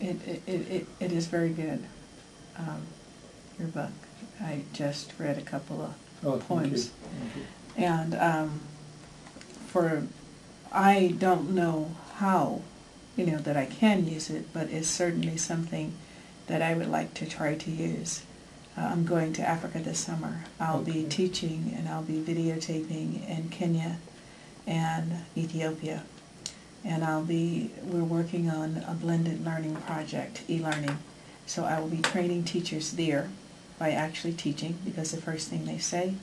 It is very good, your book. I just read a couple of poems. Thank you. And I don't know how, that I can use it, but it's certainly something that I would like to try to use. I'm going to Africa this summer. I'll be teaching and I'll be videotaping in Kenya and Ethiopia. And we're working on a blended learning project, e-learning. So I will be training teachers there by actually teaching, because the first thing they say,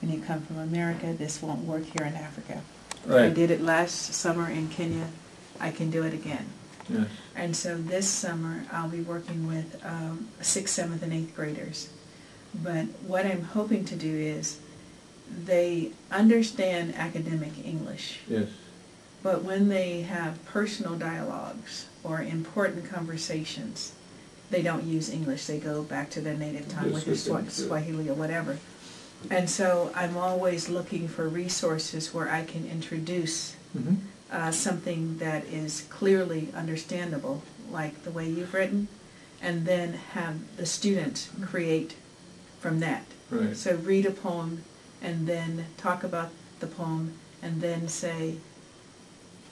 when you come from America, this won't work here in Africa. Right. I did it last summer in Kenya. I can do it again. Yes. And so this summer I'll be working with 6th, 7th, and 8th graders. But what I'm hoping to do is they understand academic English. Yes. But when they have personal dialogues or important conversations, they don't use English. They go back to their native tongue, Yes, which is Swahili or whatever. And so I'm always looking for resources where I can introduce something that is clearly understandable, like the way you've written, and then have the students create from that. Right. So read a poem and then talk about the poem and then say,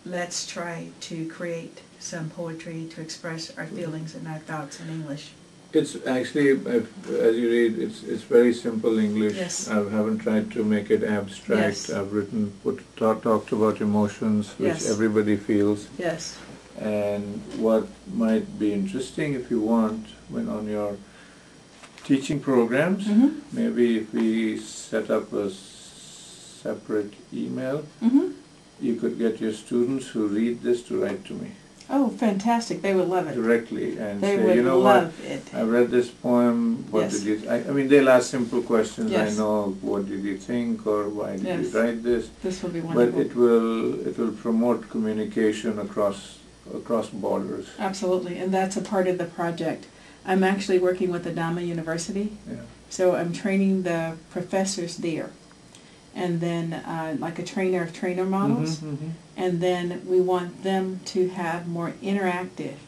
let's try to create some poetry to express our feelings and our thoughts in English. It's actually, as you read, it's very simple English. Yes. I haven't tried to make it abstract. Yes. I've talked about emotions, which Yes. everybody feels. Yes. And what might be interesting, if you want, when on your teaching programs, maybe if we set up a separate email, you could get your students who read this to write to me. Oh, fantastic. They would love it. Directly, and They say, would you know love what, it. I read this poem, what Yes. did you, I mean, they'll ask simple questions, Yes. I know, what did you think, or why did Yes. you write this? This will be But wonderful. it will promote communication across borders. Absolutely, and that's a part of the project. I'm actually working with the Dhamma University, Yeah. so I'm training the professors there. And then like a trainer of trainer models. And then we want them to have more interactive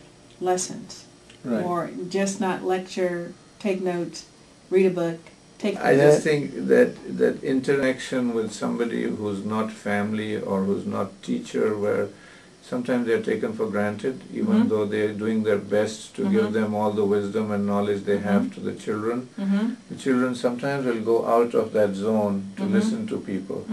lessons. Right. More, just not lecture, take notes, read a book, take I just think that interaction with somebody who's not family or who's not teacher, where sometimes they're taken for granted, even though they're doing their best to give them all the wisdom and knowledge they have to the children. The children sometimes will go out of that zone to listen to people.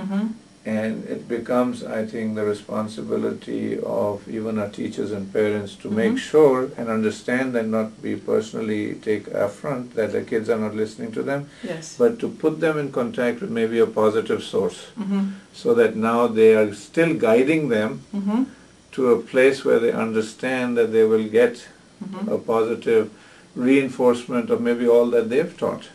And it becomes, I think, the responsibility of even our teachers and parents to make sure and understand and not be personally take affront that the kids are not listening to them, Yes. but to put them in contact with maybe a positive source, so that now they are still guiding them to a place where they understand that they will get a positive reinforcement of maybe all that they've taught,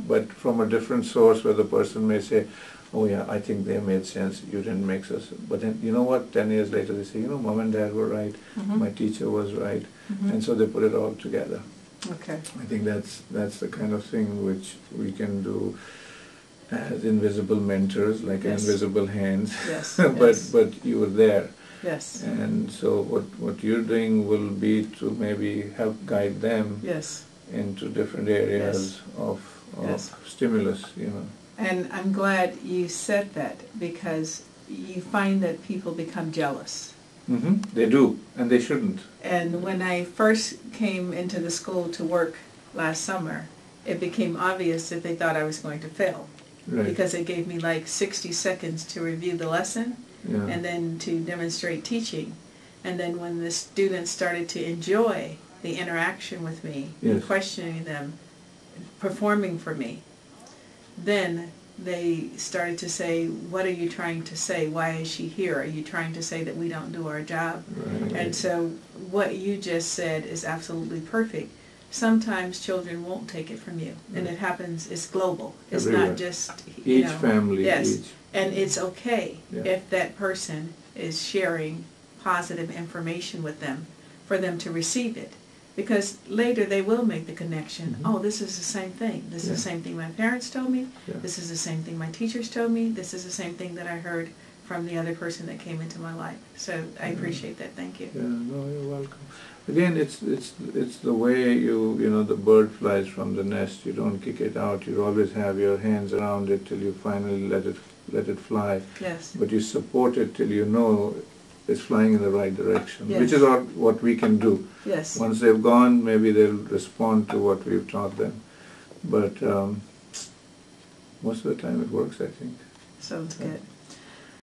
but from a different source where the person may say, oh yeah, I think they made sense, you didn't make sense. But then, you know what, 10 years later they say, Mom and Dad were right, my teacher was right, and so they put it all together. Okay. I think that's the kind of thing which we can do as invisible mentors, like Yes. invisible hands, Yes. but you were there. Yes. And so what you're doing will be to maybe help guide them Yes. into different areas of Yes. stimulus, And I'm glad you said that, because you find that people become jealous. They do, and they shouldn't. And when I first came into the school to work last summer, it became obvious that they thought I was going to fail. Right. Because it gave me like 60 seconds to review the lesson Yeah. and then to demonstrate teaching. And then when the students started to enjoy the interaction with me, Yes. questioning them, performing for me, then they started to say, what are you trying to say? Why is she here? Are you trying to say that we don't do our job? Right. And so what you just said is absolutely perfect. Sometimes children won't take it from you, and it happens, it's global. It's Everywhere. not just, Each family, yes. each. And it's okay Yeah. if that person is sharing positive information with them, for them to receive it. Because later they will make the connection, oh, this is the same thing. This is the same thing my parents told me. Yeah. This is the same thing my teachers told me. This is the same thing that I heard from the other person that came into my life. So I appreciate that. Thank you. Yeah, no, you're welcome. Again, it's the way you know, the bird flies from the nest. You don't kick it out. You always have your hands around it till you finally let it fly. Yes. But you support it till you know it's flying in the right direction, Yes. which is what we can do. Yes. Once they've gone, maybe they'll respond to what we've taught them. But most of the time it works, I think. Sounds good.